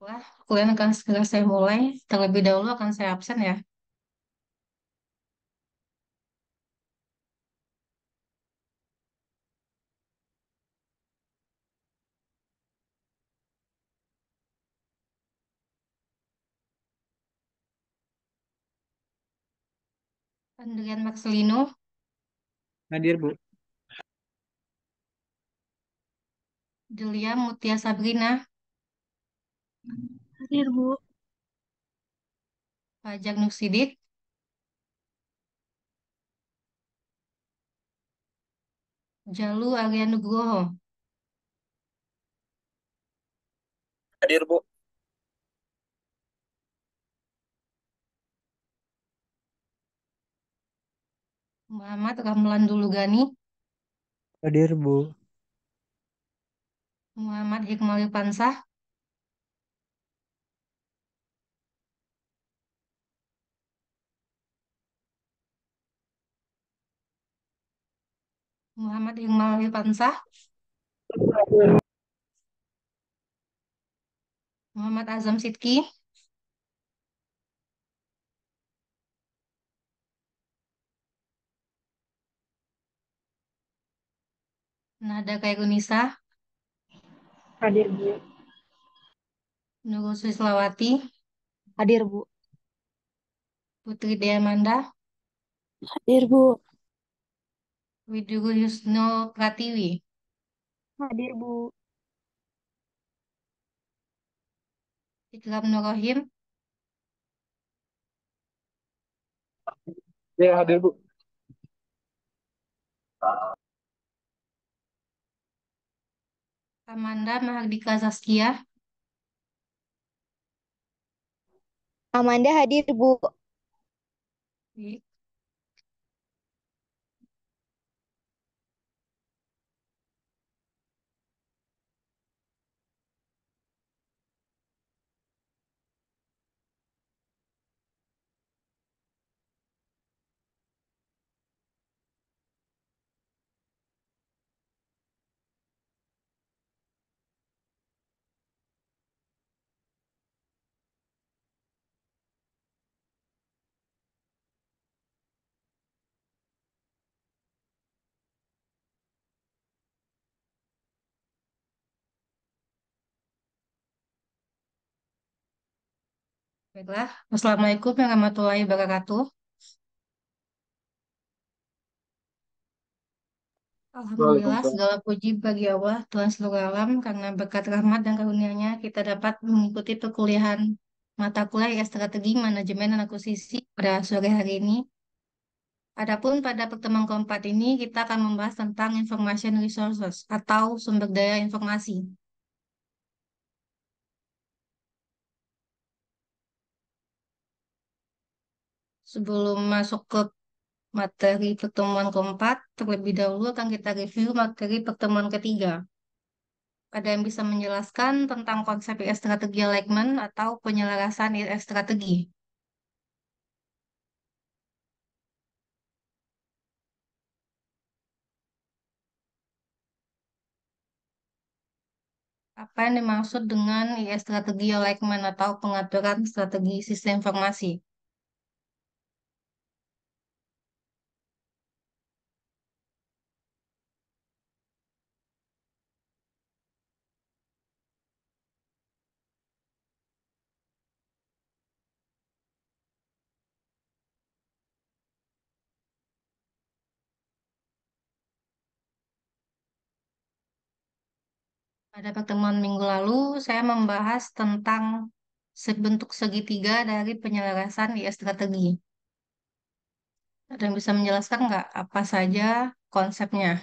Wah, kuliah akan segera saya mulai. Terlebih dahulu akan saya absen ya. Andrian Marcelino, Hadir, Bu. Julia Mutia Sabrina, Hadir, Bu. Fajak Nusidik, Jalu Arya Nugroho, Hadir, Bu. Muhammad Ramlan Dulugani, Hadir, Bu. Muhammad Hikmail Pansah, Muhammad Hikmail Pansah, Muhammad Azam Sidki, Nada Kairunisa, Hadir, Bu. Nurul Swislawati, Hadir, Bu. Putri Diamanda, Hadir, Bu. Widigu Yusno Pratiwi, Hadir, Bu. Ikram Nurrohim, Ya, hadir, Bu. Amanda Mahardika Zaskia, Amanda hadir, Bu. Baiklah, Wassalamualaikum warahmatullahi wabarakatuh. Alhamdulillah, Waalaikumsalam. segala puji bagi Allah, Tuhan seluruh alam, karena berkat rahmat dan karunia-Nya kita dapat mengikuti perkuliahan mata kuliah ya strategi manajemen dan akuisisi pada sore hari ini. Adapun pada pertemuan keempat ini kita akan membahas tentang information resources atau sumber daya informasi. Sebelum masuk ke materi pertemuan keempat, terlebih dahulu akan kita review materi pertemuan ketiga. Ada yang bisa menjelaskan tentang konsep IS strategi alignment atau penyelarasan IS strategi? Apa yang dimaksud dengan IS strategi alignment atau pengaturan strategi sistem informasi? Pada pertemuan minggu lalu, saya membahas tentang bentuk segitiga dari penyelarasan IS strategi. Ada yang bisa menjelaskan nggak apa saja konsepnya?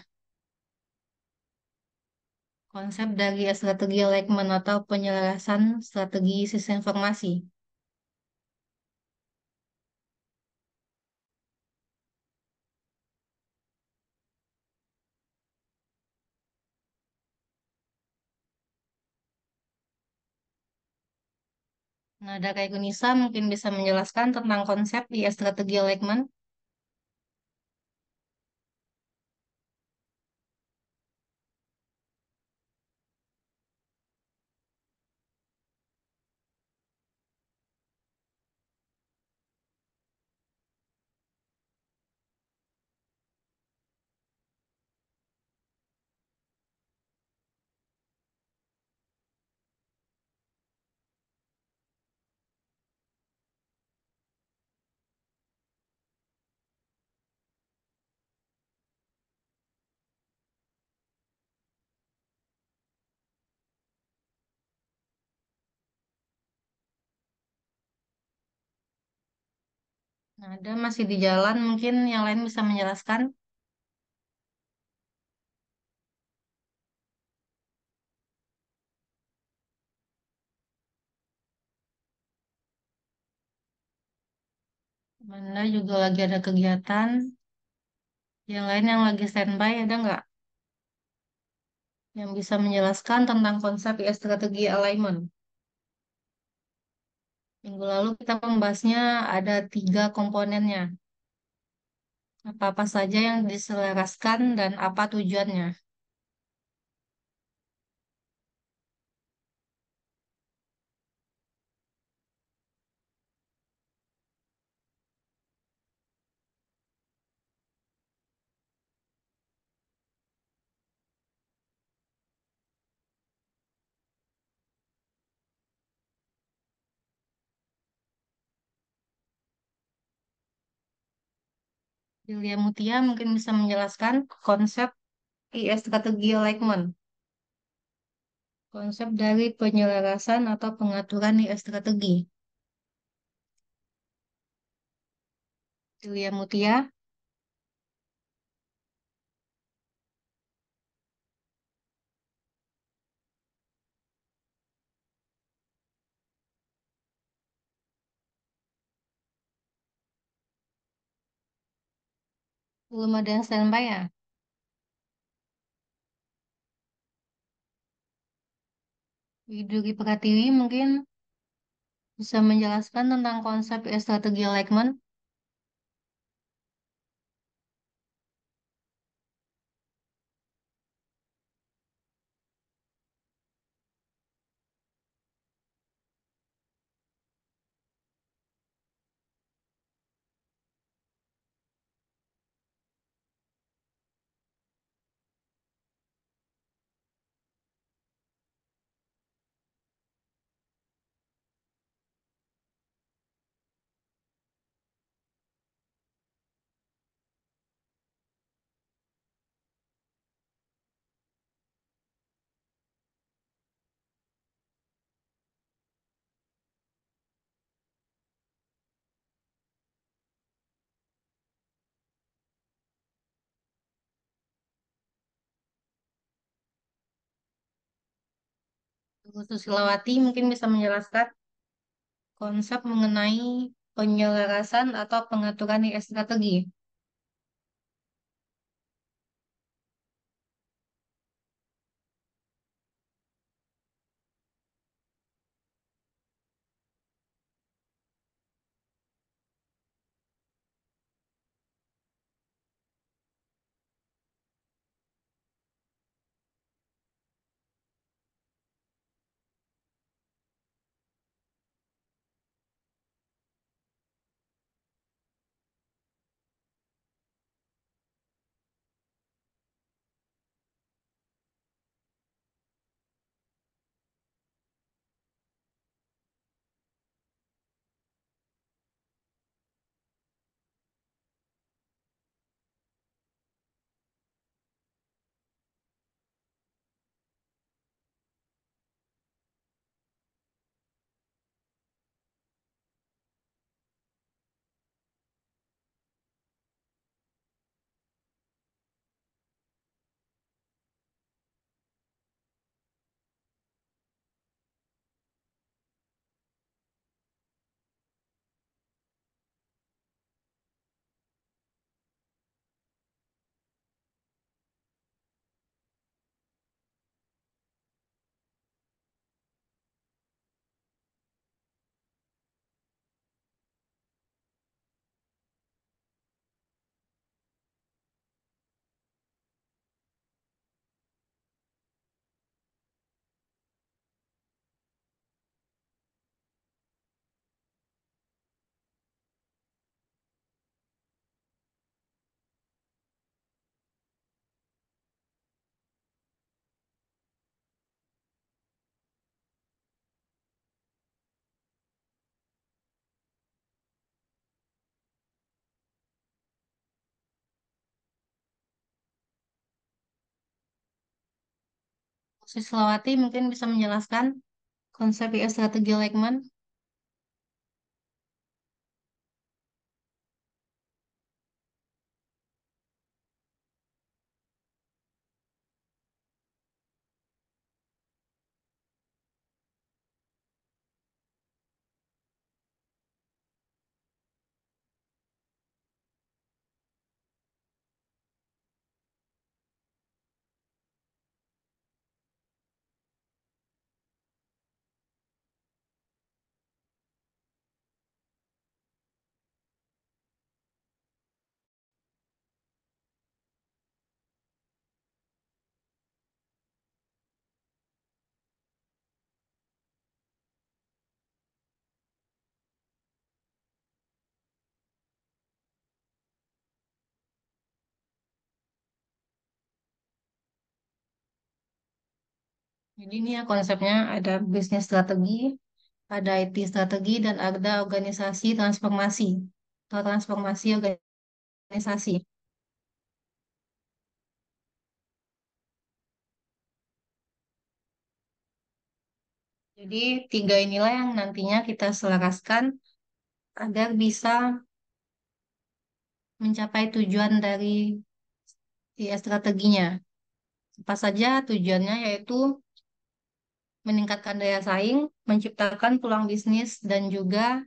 Konsep dari IS strategi alignment atau penyelarasan strategi sistem informasi. Nah, ada kayak Gunisa mungkin bisa menjelaskan tentang konsep IS strategi alignment. Nah, ada masih di jalan, mungkin yang lain bisa menjelaskan. Mana juga lagi ada kegiatan. Yang lain yang lagi standby ada nggak yang bisa menjelaskan tentang konsep strategi alignment? Minggu lalu kita membahasnya ada 3 komponennya. Apa-apa saja yang diselaraskan dan apa tujuannya. Julia Mutia mungkin bisa menjelaskan konsep strategi alignment. Konsep dari penyelarasan atau pengaturan strategi. Julia Mutia belum ada yang standby ya. Widuri Pratiwi mungkin bisa menjelaskan tentang konsep strategi alignment. Bu Susilawati mungkin bisa menjelaskan konsep mengenai penyelarasan atau pengaturan strategi. Bu Susilawati mungkin bisa menjelaskan konsep strategi alignment. Jadi ini ya konsepnya ada bisnis strategi, ada IT strategi, dan ada organisasi transformasi atau transformasi organisasi. Jadi tiga inilah yang nantinya kita selaraskan agar bisa mencapai tujuan dari strateginya. Apa saja tujuannya yaitu meningkatkan daya saing, menciptakan peluang bisnis, dan juga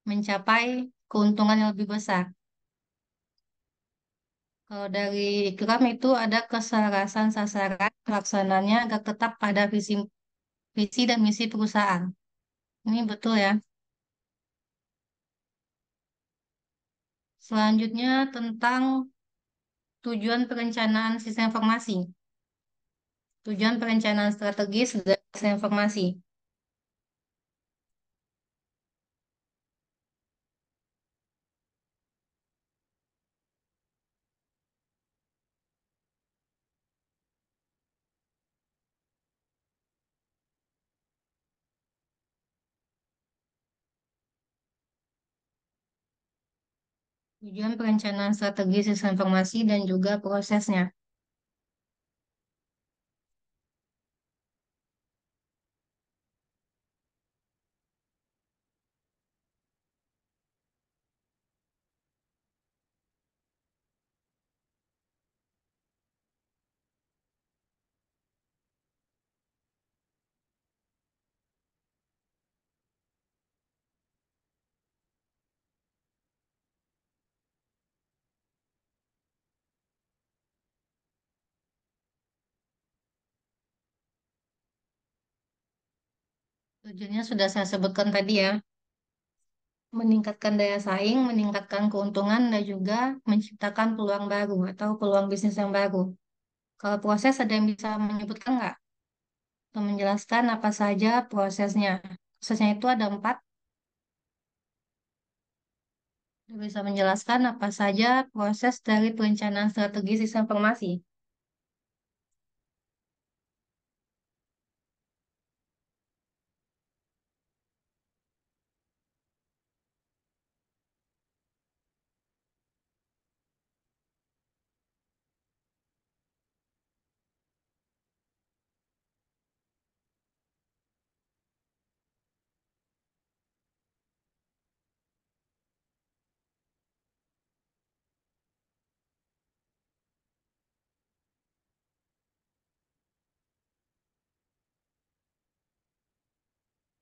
mencapai keuntungan yang lebih besar. Kalau dari Ikram itu ada keselarasan sasaran pelaksananya agar tetap pada visi dan misi perusahaan. Ini betul ya. Selanjutnya tentang tujuan perencanaan sistem informasi. Tujuan perencanaan strategis dan sistem informasi. Tujuan perencanaan strategi sistem informasi dan juga prosesnya. Tujuannya sudah saya sebutkan tadi ya, meningkatkan daya saing, meningkatkan keuntungan, dan juga menciptakan peluang baru atau peluang bisnis yang baru. Kalau proses ada yang bisa menyebutkan nggak? Atau menjelaskan apa saja prosesnya? Prosesnya itu ada empat. Bisa menjelaskan apa saja proses dari perencanaan strategi sistem informasi.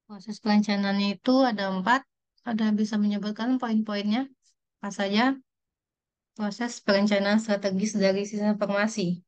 Proses perencanaannya itu ada empat. Ada bisa menyebutkan poin-poinnya apa saja proses perencanaan strategis dari sistem informasi.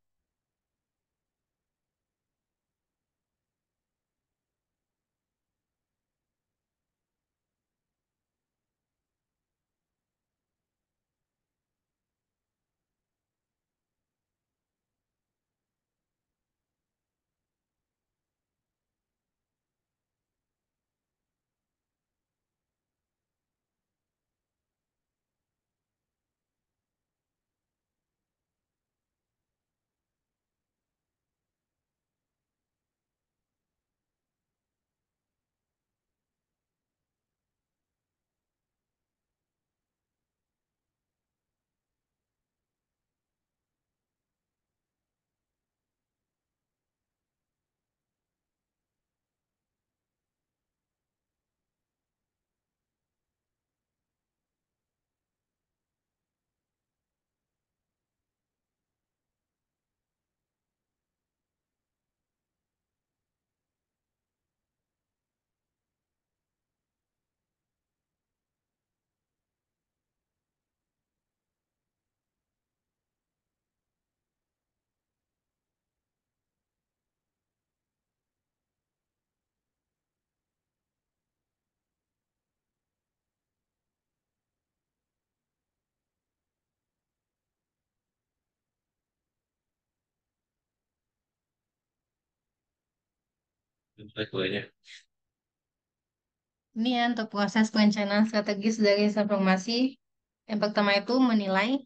Ini ya untuk proses perencanaan strategis dari sistem informasi. Yang pertama itu menilai,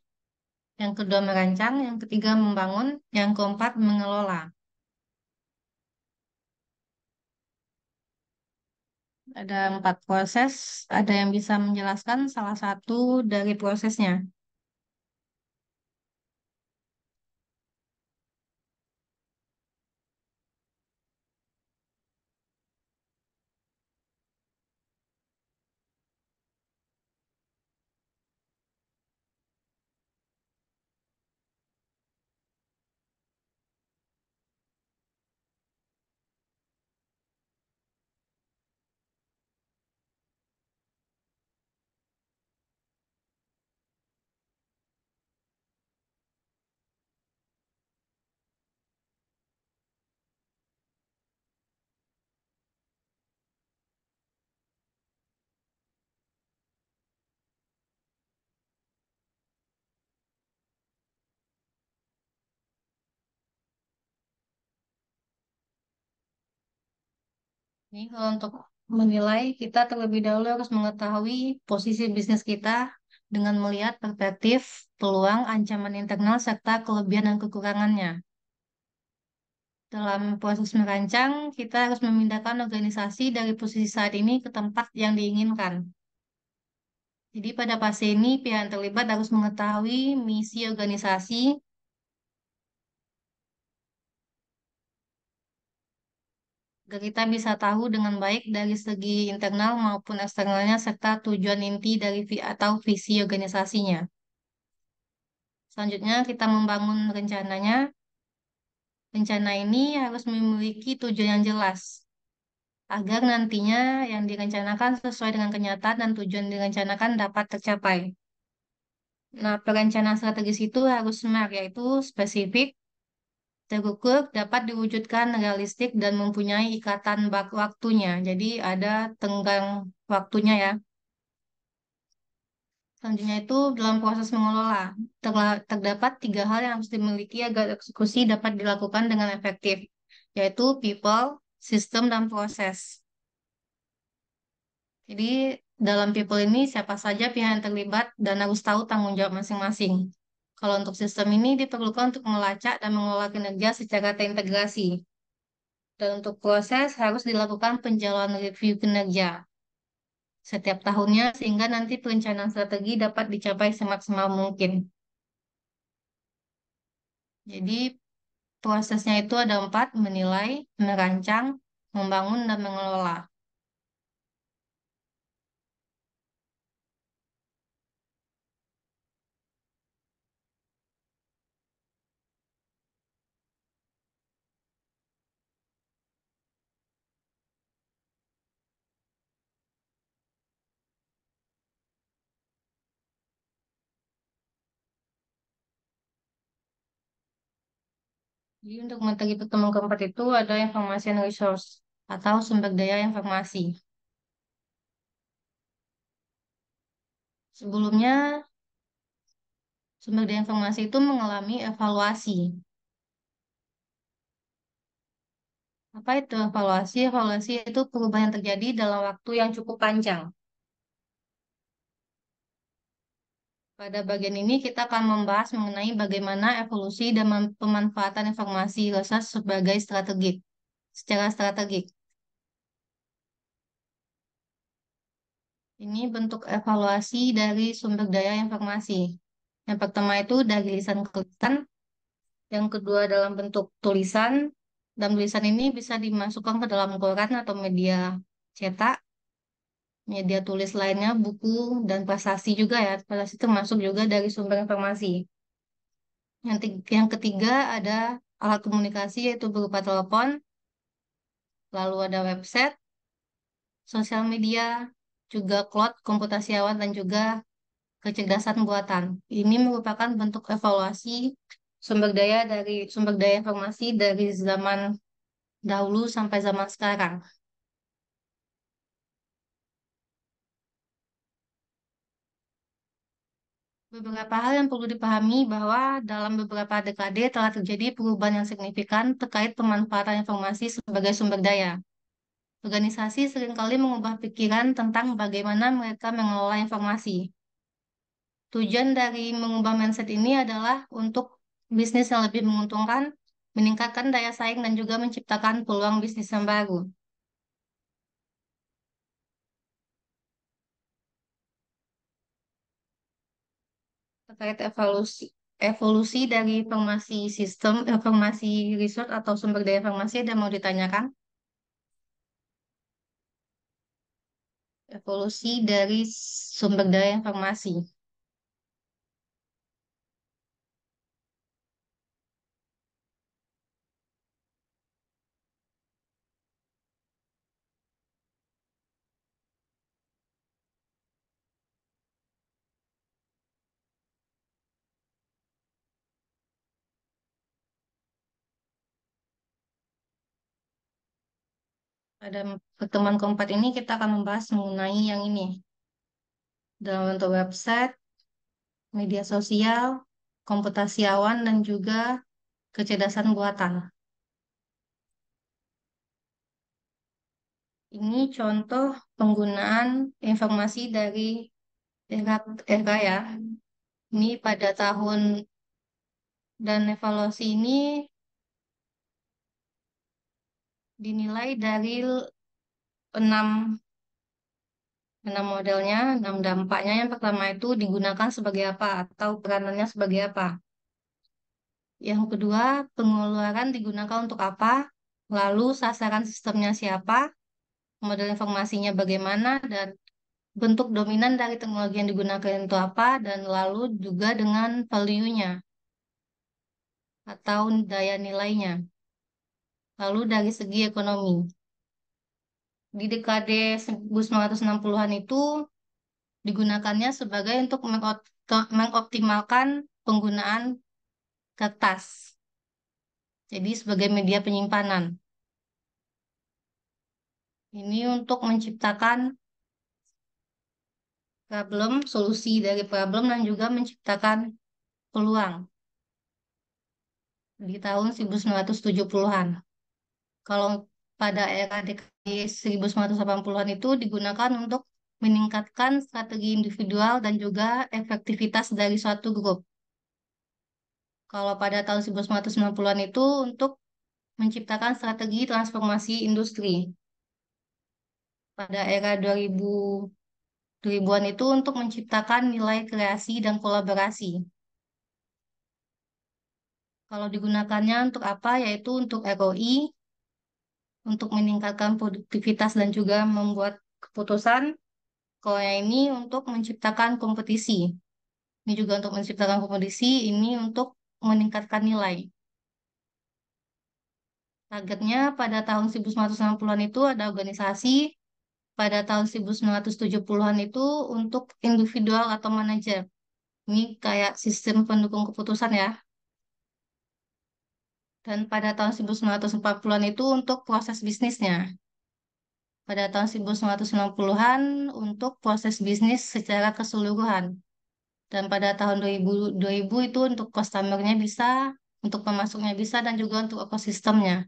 yang kedua merancang, yang ketiga membangun, yang keempat mengelola. Ada 4 proses, ada yang bisa menjelaskan salah satu dari prosesnya. Ini kalau untuk menilai, kita terlebih dahulu harus mengetahui posisi bisnis kita dengan melihat perspektif, peluang, ancaman internal, serta kelebihan dan kekurangannya. Dalam proses merancang, kita harus memindahkan organisasi dari posisi saat ini ke tempat yang diinginkan. Jadi pada fase ini, pihak yang terlibat harus mengetahui misi organisasi agar kita bisa tahu dengan baik dari segi internal maupun eksternalnya serta tujuan inti dari atau visi organisasinya. Selanjutnya, kita membangun rencananya. Rencana ini harus memiliki tujuan yang jelas agar nantinya yang direncanakan sesuai dengan kenyataan dan tujuan direncanakan dapat tercapai. Nah, perencanaan strategis itu harus smart, yaitu spesifik, terukur, dapat diwujudkan realistik, dan mempunyai ikatan waktunya. Jadi ada tenggang waktunya ya. Selanjutnya itu dalam proses mengelola. Terdapat 3 hal yang harus dimiliki agar eksekusi dapat dilakukan dengan efektif, yaitu people, sistem, dan proses. Jadi dalam people ini siapa saja pihak yang terlibat dan harus tahu tanggung jawab masing-masing. Kalau untuk sistem ini diperlukan untuk melacak dan mengelola kinerja secara terintegrasi. Dan untuk proses harus dilakukan penjaluan review kinerja setiap tahunnya sehingga nanti perencanaan strategi dapat dicapai semaksimal mungkin. Jadi prosesnya itu ada 4, menilai, merancang, membangun, dan mengelola. Jadi untuk materi pertemuan keempat itu ada information resource atau sumber daya informasi. Sebelumnya, sumber daya informasi itu mengalami evaluasi. Apa itu evaluasi? Evaluasi itu perubahan yang terjadi dalam waktu yang cukup panjang. Pada bagian ini kita akan membahas mengenai bagaimana evolusi dan pemanfaatan informasi research sebagai strategik, secara strategik. Ini bentuk evaluasi dari sumber daya informasi. Yang pertama itu dari lisan ke lisan, yang kedua dalam bentuk tulisan, dan tulisan ini bisa dimasukkan ke dalam koran atau media cetak, media tulis lainnya, buku, dan prasasti juga ya. Prasasti itu masuk juga dari sumber informasi. Yang ketiga ada alat komunikasi yaitu berupa telepon, lalu ada website, sosial media, juga cloud, komputasi awan, dan juga kecerdasan buatan. Ini merupakan bentuk evaluasi sumber daya informasi dari zaman dahulu sampai zaman sekarang. Beberapa hal yang perlu dipahami bahwa dalam beberapa dekade telah terjadi perubahan yang signifikan terkait pemanfaatan informasi sebagai sumber daya. Organisasi seringkali mengubah pikiran tentang bagaimana mereka mengelola informasi. Tujuan dari mengubah mindset ini adalah untuk bisnis yang lebih menguntungkan, meningkatkan daya saing, dan juga menciptakan peluang bisnis yang baru. terkait evolusi evolusi dari informasi sistem, informasi resource atau sumber daya informasi ada mau ditanyakan? Evolusi dari sumber daya informasi. Pada pertemuan keempat ini kita akan membahas mengenai yang ini dalam bentuk website, media sosial, komputasi awan, dan juga kecerdasan buatan. Ini contoh penggunaan informasi dari era ya. Ini pada tahun dan evaluasi ini dinilai dari enam, enam modelnya, enam dampaknya. Yang pertama itu digunakan sebagai apa atau peranannya sebagai apa. Yang kedua, pengeluaran digunakan untuk apa, lalu sasaran sistemnya siapa, model informasinya bagaimana, dan bentuk dominan dari teknologi yang digunakan itu apa, dan lalu juga dengan value-nya atau daya nilainya. Lalu dari segi ekonomi. Di dekade 1960-an itu digunakannya sebagai untuk mengoptimalkan penggunaan kertas. Jadi sebagai media penyimpanan. Ini untuk menciptakan problem, solusi dari problem dan juga menciptakan peluang di tahun 1970-an. Kalau pada era dekade 1980-an itu digunakan untuk meningkatkan strategi individual dan juga efektivitas dari suatu grup. Kalau pada tahun 1990-an itu untuk menciptakan strategi transformasi industri. Pada era 2000-an itu untuk menciptakan nilai kreasi dan kolaborasi. Kalau digunakannya untuk apa? Yaitu untuk ROI, untuk meningkatkan produktivitas dan juga membuat keputusan. Kalau yang ini untuk menciptakan kompetisi. Ini juga untuk menciptakan kompetisi, ini untuk meningkatkan nilai. Targetnya pada tahun 1960-an itu ada organisasi, pada tahun 1970-an itu untuk individual atau manajer. Ini kayak sistem pendukung keputusan ya. Dan pada tahun 1940-an itu untuk proses bisnisnya. Pada tahun 1990-an untuk proses bisnis secara keseluruhan. Dan pada tahun 2000 itu untuk customer-nya bisa, untuk pemasoknya bisa, dan juga untuk ekosistemnya.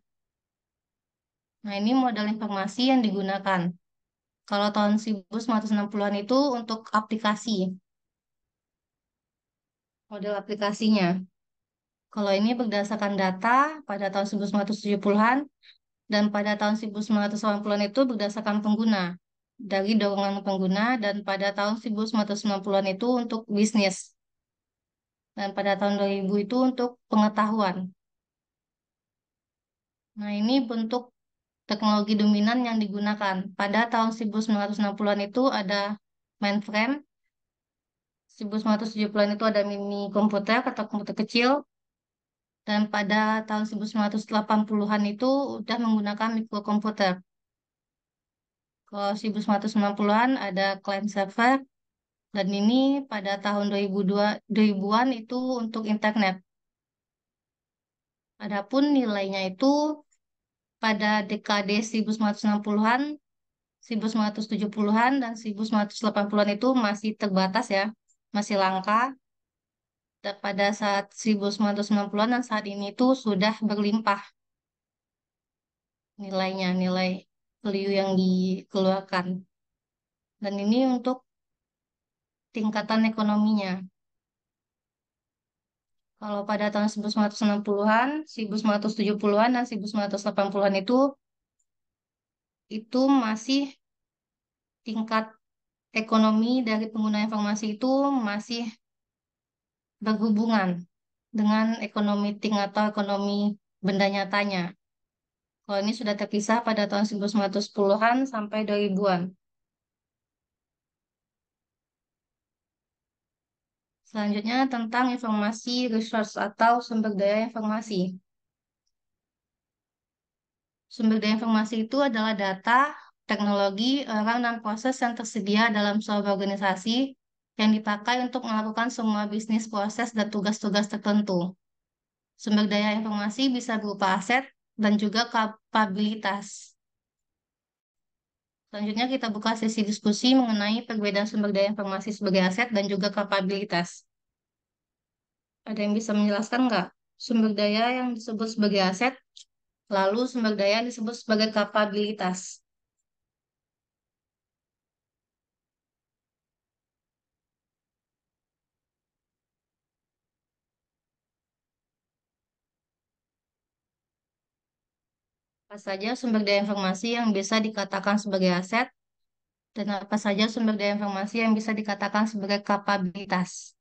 Nah, ini modal informasi yang digunakan. Kalau tahun 1960-an itu untuk aplikasi, model aplikasinya. Kalau ini berdasarkan data pada tahun 1970-an dan pada tahun 1980-an itu berdasarkan pengguna, dari dorongan pengguna, dan pada tahun 1990-an itu untuk bisnis. Dan pada tahun 2000 itu untuk pengetahuan. Nah, ini bentuk teknologi dominan yang digunakan. Pada tahun 1960-an itu ada mainframe, 1970-an itu ada mini komputer atau komputer kecil, dan pada tahun 1980-an itu udah menggunakan mikrokomputer. Kalau 1990-an ada client server, dan ini pada tahun 2000-an itu untuk internet. Adapun nilainya itu pada dekade 1960-an, 1970-an, dan 1980-an itu masih terbatas ya, masih langka. Dan pada saat 1990-an dan saat ini itu sudah berlimpah nilainya, nilai value yang dikeluarkan. Dan ini untuk tingkatan ekonominya. Kalau pada tahun 1960-an, 1970-an, dan 1980-an itu masih tingkat ekonomi dari pengguna informasi itu masih berhubungan dengan ekonomi ting atau ekonomi benda nyatanya. Kalau ini sudah terpisah pada tahun 1910-an sampai 2000-an. Selanjutnya tentang informasi resource atau sumber daya informasi. Sumber daya informasi itu adalah data, teknologi, orang, dan proses yang tersedia dalam suatu organisasi yang dipakai untuk melakukan semua bisnis proses dan tugas-tugas tertentu. Sumber daya informasi bisa berupa aset dan juga kapabilitas. Selanjutnya kita buka sesi diskusi mengenai perbedaan sumber daya informasi sebagai aset dan juga kapabilitas. Ada yang bisa menjelaskan nggak? Sumber daya yang disebut sebagai aset, lalu sumber daya yang disebut sebagai kapabilitas. Apa saja sumber daya informasi yang bisa dikatakan sebagai aset, dan apa saja sumber daya informasi yang bisa dikatakan sebagai kapabilitas.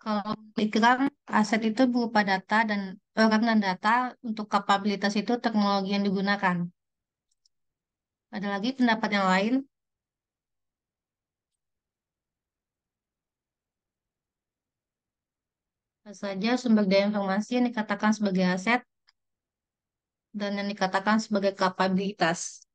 Kalau Telegram, aset itu berupa data dan orang dan data, untuk kapabilitas itu teknologi yang digunakan. Ada lagi pendapat yang lain? Apa saja sumber daya informasi yang dikatakan sebagai aset dan yang dikatakan sebagai kapabilitas.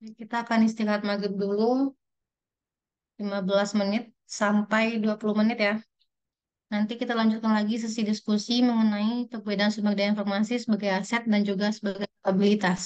Kita akan istirahat maghrib dulu 15 menit sampai 20 menit ya. Nanti kita lanjutkan lagi sesi diskusi mengenai perbedaan sumber daya informasi sebagai aset dan juga sebagai kapabilitas.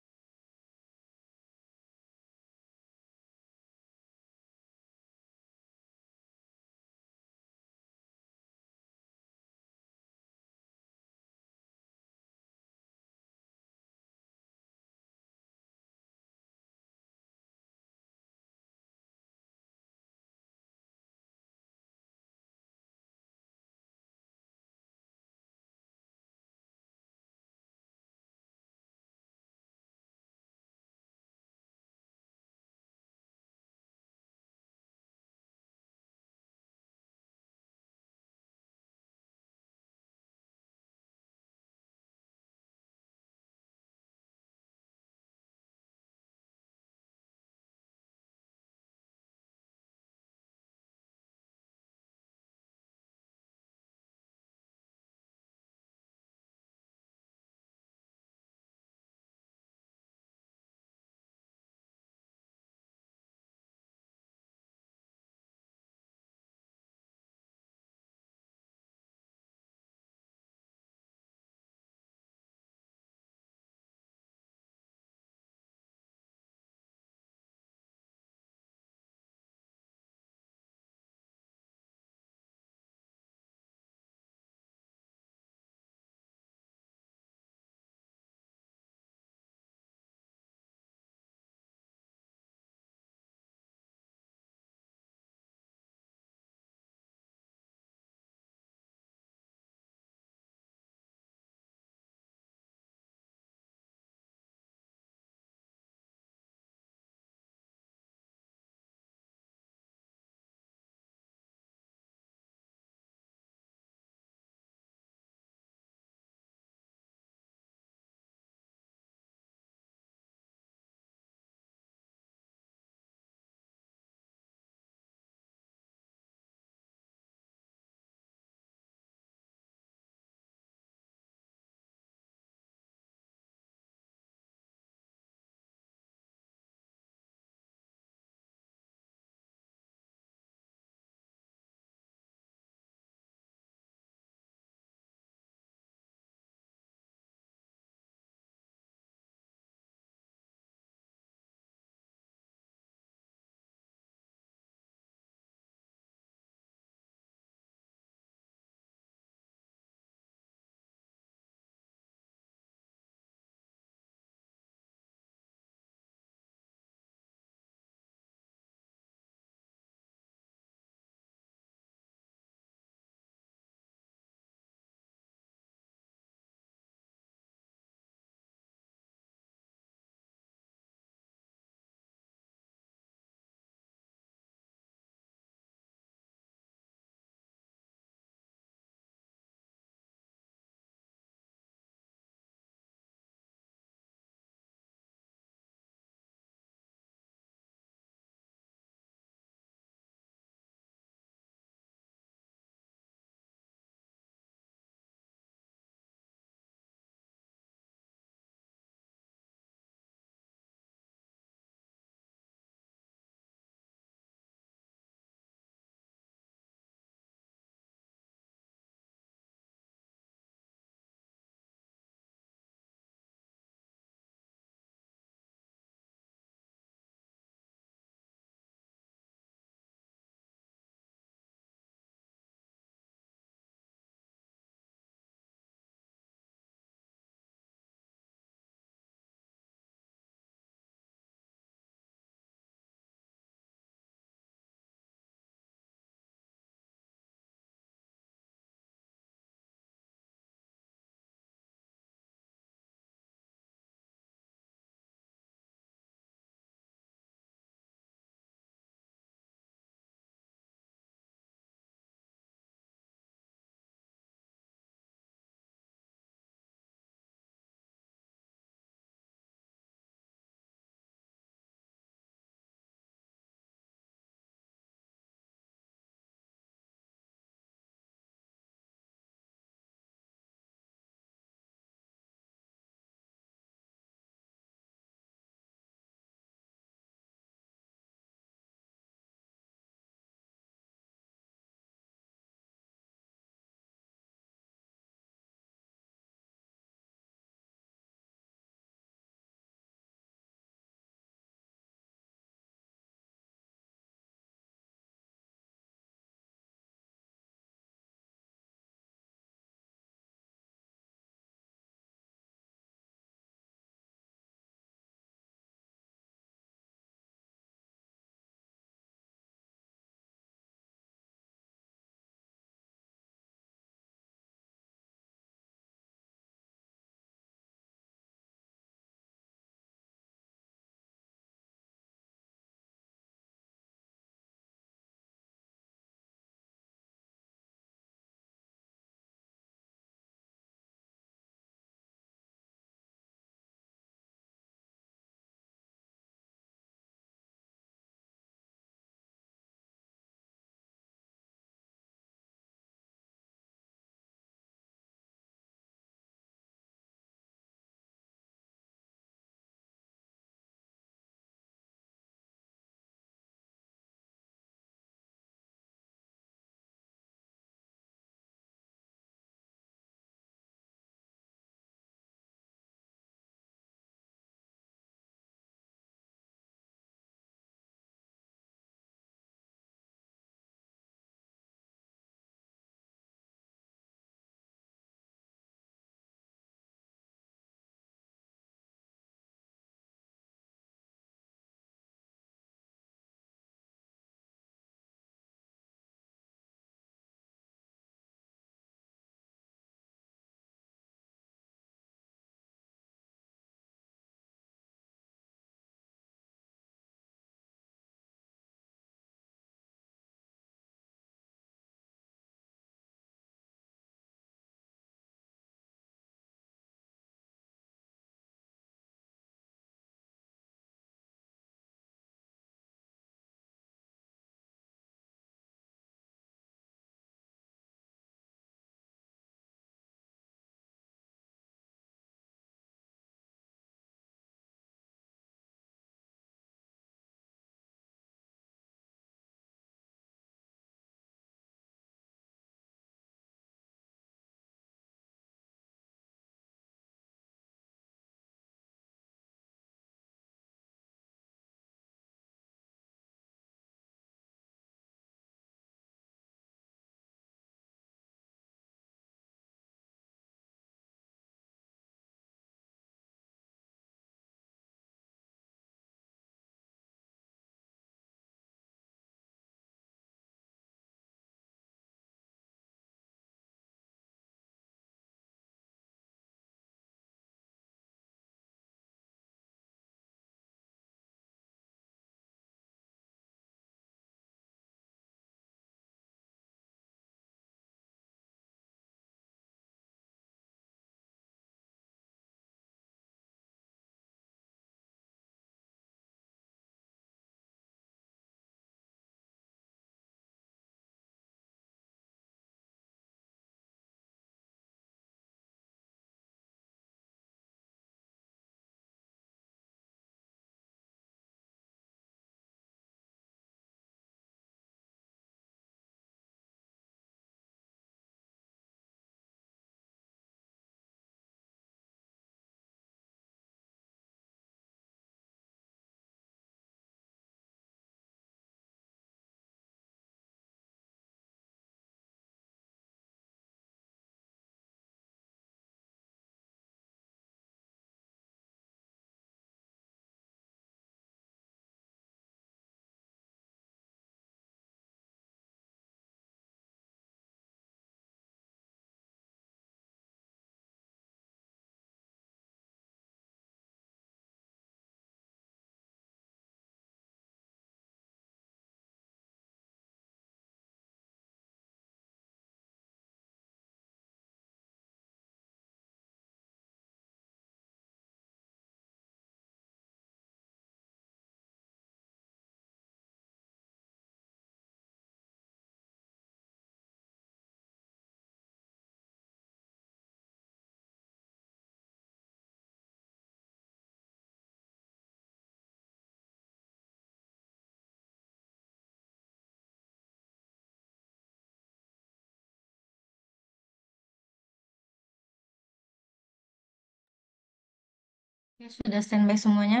Ya, sudah standby semuanya.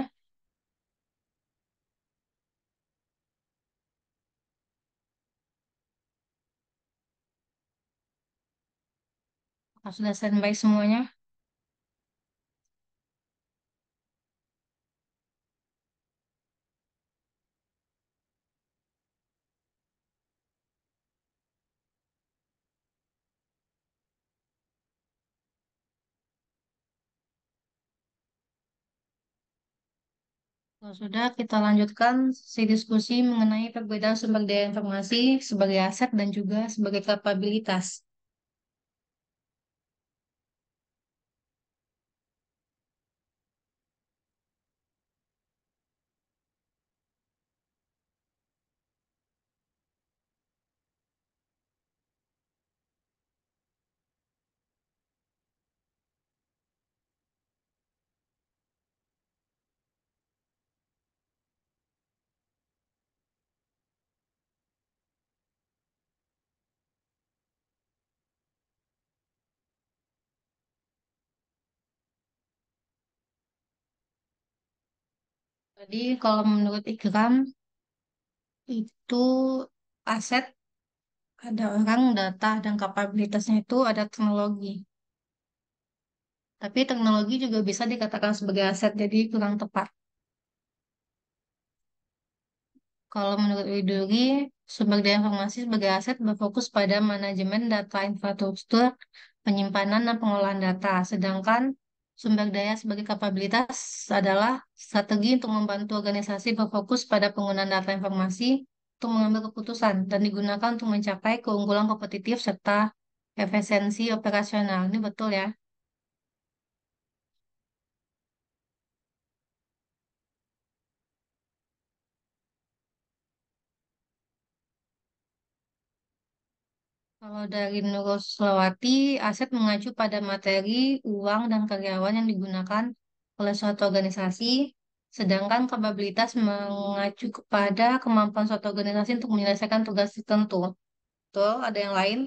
Apakah sudah standby semuanya? Kalau sudah, kita lanjutkan sesi diskusi mengenai perbedaan sumber daya informasi sebagai aset dan juga sebagai kapabilitas. Jadi, kalau menurut Ikram, itu aset ada orang, data, dan kapabilitasnya itu ada teknologi. Tapi teknologi juga bisa dikatakan sebagai aset, jadi kurang tepat. Kalau menurut Widuri, sumber daya informasi sebagai aset berfokus pada manajemen data infrastruktur, penyimpanan, dan pengolahan data. Sedangkan sumber daya sebagai kapabilitas adalah strategi untuk membantu organisasi berfokus pada penggunaan data informasi untuk mengambil keputusan dan digunakan untuk mencapai keunggulan kompetitif serta efisiensi operasional. Ini betul ya? Kalau dari Nurul Sulawati, aset mengacu pada materi, uang, dan karyawan yang digunakan oleh suatu organisasi, sedangkan kapabilitas mengacu kepada kemampuan suatu organisasi untuk menyelesaikan tugas tertentu. Betul, ada yang lain?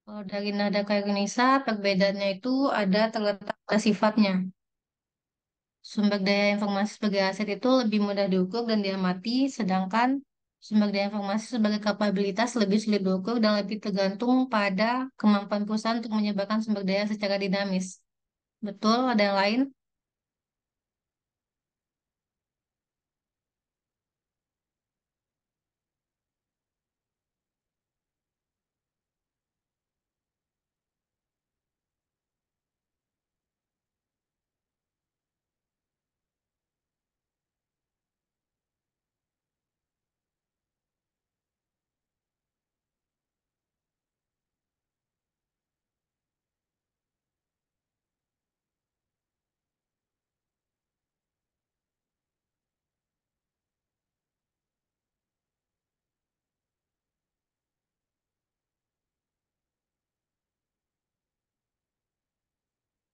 Kalau dari nada Kairunisa, perbedaannya itu ada terletak pada sifatnya. Sumber daya informasi sebagai aset itu lebih mudah diukur dan diamati, sedangkan sumber daya informasi sebagai kapabilitas lebih sulit diukur dan lebih tergantung pada kemampuan perusahaan untuk menyebarkan sumber daya secara dinamis. Betul, ada yang lain?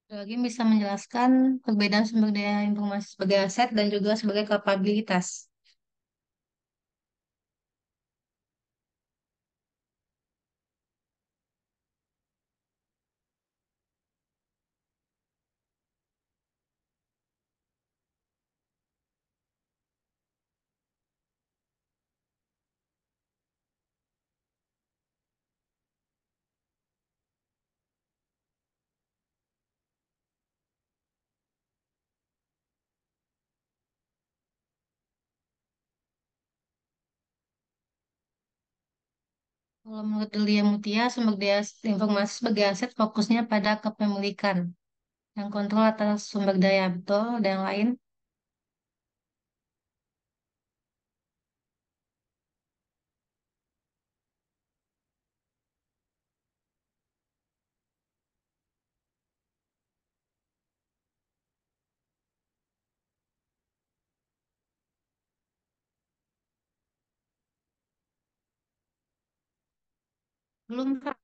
Ada lagi yang bisa menjelaskan perbedaan sumber daya informasi sebagai aset dan juga sebagai kapabilitas. Kalau menurut Delia Mutia, sumber daya informasi sebagai aset fokusnya pada kepemilikan dan kontrol atas sumber daya. Betul, ada yang lain? Belum, Kak.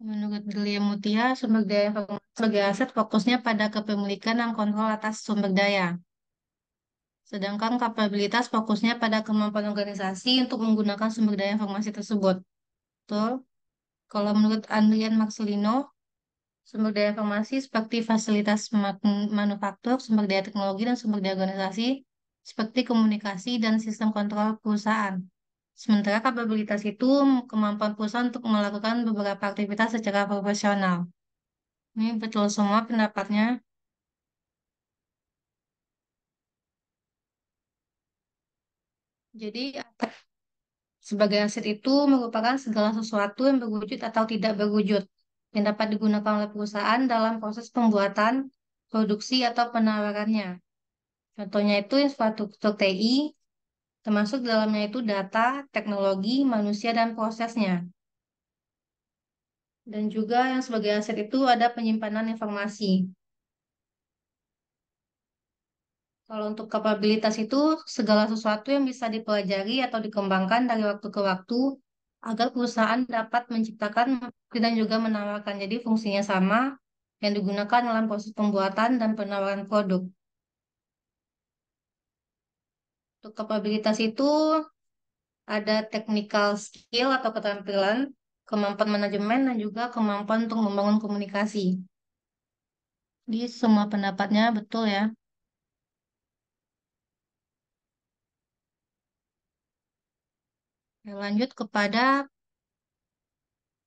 Menurut Delia Mutia, sumber daya informasi sebagai aset fokusnya pada kepemilikan dan kontrol atas sumber daya. Sedangkan kapabilitas fokusnya pada kemampuan organisasi untuk menggunakan sumber daya informasi tersebut. Betul? Kalau menurut Andrian Marcelino, sumber daya informasi seperti fasilitas manufaktur, sumber daya teknologi, dan sumber daya organisasi seperti komunikasi dan sistem kontrol perusahaan. Sementara kapabilitas itu kemampuan perusahaan untuk melakukan beberapa aktivitas secara profesional. Ini betul semua pendapatnya. Jadi, sebagai aset itu merupakan segala sesuatu yang berwujud atau tidak berwujud, yang dapat digunakan oleh perusahaan dalam proses pembuatan, produksi, atau penawarannya. Contohnya itu infrastruktur TI, termasuk dalamnya itu data, teknologi, manusia, dan prosesnya. Dan juga yang sebagai aset itu ada penyimpanan informasi. Kalau untuk kapabilitas itu segala sesuatu yang bisa dipelajari atau dikembangkan dari waktu ke waktu agar perusahaan dapat menciptakan dan juga menawarkan. Jadi fungsinya sama yang digunakan dalam proses pembuatan dan penawaran produk. Untuk kapabilitas itu ada technical skill atau keterampilan, kemampuan manajemen, dan juga kemampuan untuk membangun komunikasi. Di semua pendapatnya betul ya. Ya, lanjut kepada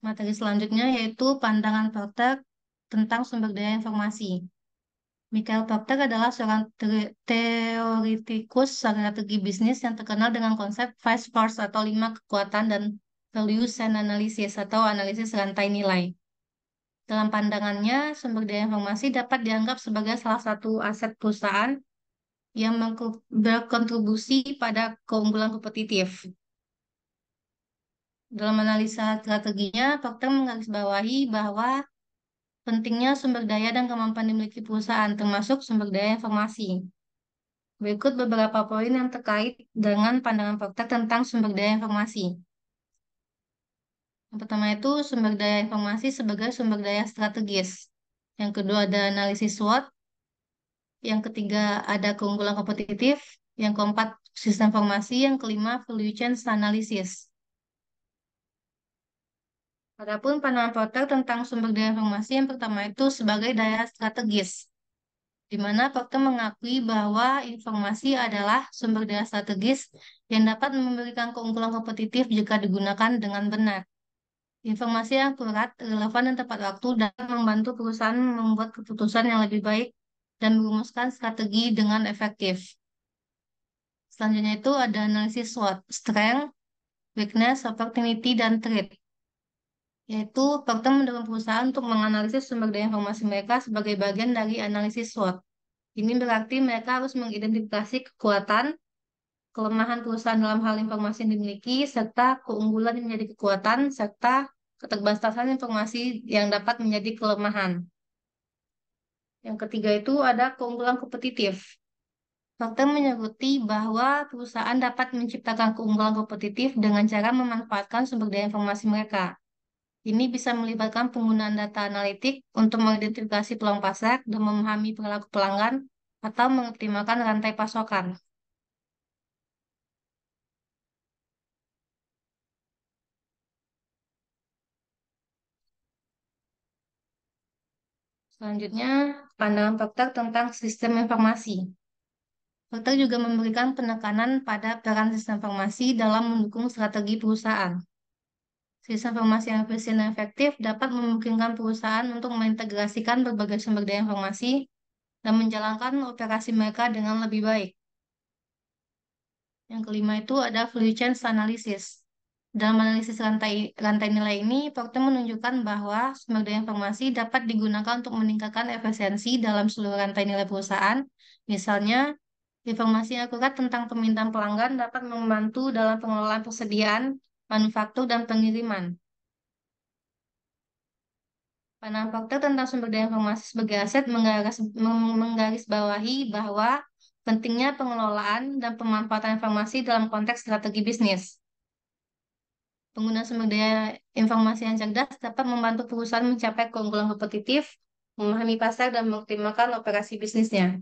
materi selanjutnya yaitu pandangan praktek tentang sumber daya informasi. Michael Porter adalah seorang teoritikus strategi bisnis yang terkenal dengan konsep five force atau lima kekuatan dan value chain analysis atau analisis rantai nilai. Dalam pandangannya, sumber daya informasi dapat dianggap sebagai salah satu aset perusahaan yang berkontribusi pada keunggulan kompetitif. Dalam analisa strateginya, Porter menggarisbawahi bahwa pentingnya sumber daya dan kemampuan dimiliki perusahaan, termasuk sumber daya informasi. Berikut beberapa poin yang terkait dengan pandangan Porter tentang sumber daya informasi. Yang pertama itu sumber daya informasi sebagai sumber daya strategis. Yang kedua ada analisis SWOT. Yang ketiga ada keunggulan kompetitif. Yang keempat sistem informasi. Yang kelima value chain analysis. Adapun pandangan Porter tentang sumber daya informasi yang pertama itu sebagai daya strategis, di mana Procter mengakui bahwa informasi adalah sumber daya strategis yang dapat memberikan keunggulan kompetitif jika digunakan dengan benar. Informasi yang akurat, relevan, dan tepat waktu dapat membantu perusahaan membuat keputusan yang lebih baik dan merumuskan strategi dengan efektif. Selanjutnya itu ada analisis SWOT, strength, weakness, opportunity, dan threat. Yaitu Procter mendorong perusahaan untuk menganalisis sumber daya informasi mereka sebagai bagian dari analisis SWOT. Ini berarti mereka harus mengidentifikasi kekuatan, kelemahan perusahaan dalam hal informasi yang dimiliki, serta keunggulan yang menjadi kekuatan, serta keterbatasan informasi yang dapat menjadi kelemahan. Yang ketiga itu ada keunggulan kompetitif. Fakta menyebuti bahwa perusahaan dapat menciptakan keunggulan kompetitif dengan cara memanfaatkan sumber daya informasi mereka. Ini bisa melibatkan penggunaan data analitik untuk mengidentifikasi peluang pasar dan memahami perilaku pelanggan atau mengoptimalkan rantai pasokan. Selanjutnya, pandangan fakta tentang sistem informasi. Fakta juga memberikan penekanan pada peran sistem informasi dalam mendukung strategi perusahaan. Sistem informasi yang efisien dan efektif dapat memungkinkan perusahaan untuk mengintegrasikan berbagai sumber daya informasi dan menjalankan operasi mereka dengan lebih baik. Yang kelima itu ada value chain analysis. Dalam analisis rantai nilai ini, Porter menunjukkan bahwa sumber daya informasi dapat digunakan untuk meningkatkan efisiensi dalam seluruh rantai nilai perusahaan. Misalnya, informasi yang akurat tentang permintaan pelanggan dapat membantu dalam pengelolaan persediaan, manufaktur, dan pengiriman. Pandangan Porter tentang sumber daya informasi sebagai aset menggarisbawahi bahwa pentingnya pengelolaan dan pemanfaatan informasi dalam konteks strategi bisnis. Penggunaan sumber daya informasi yang cerdas dapat membantu perusahaan mencapai keunggulan kompetitif, memahami pasar, dan mengoptimalkan operasi bisnisnya.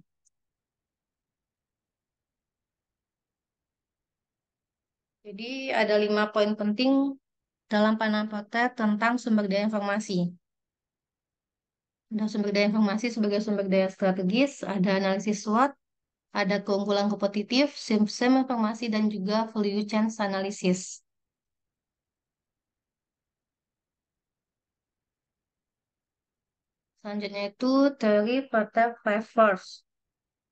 Jadi ada 5 poin penting dalam pandangan Porter tentang sumber daya informasi. Ada sumber daya informasi sebagai sumber daya strategis, ada analisis SWOT, Ada keunggulan kompetitif, sistem informasi, dan juga value chain analysis. Selanjutnya itu teori Porter Five Force,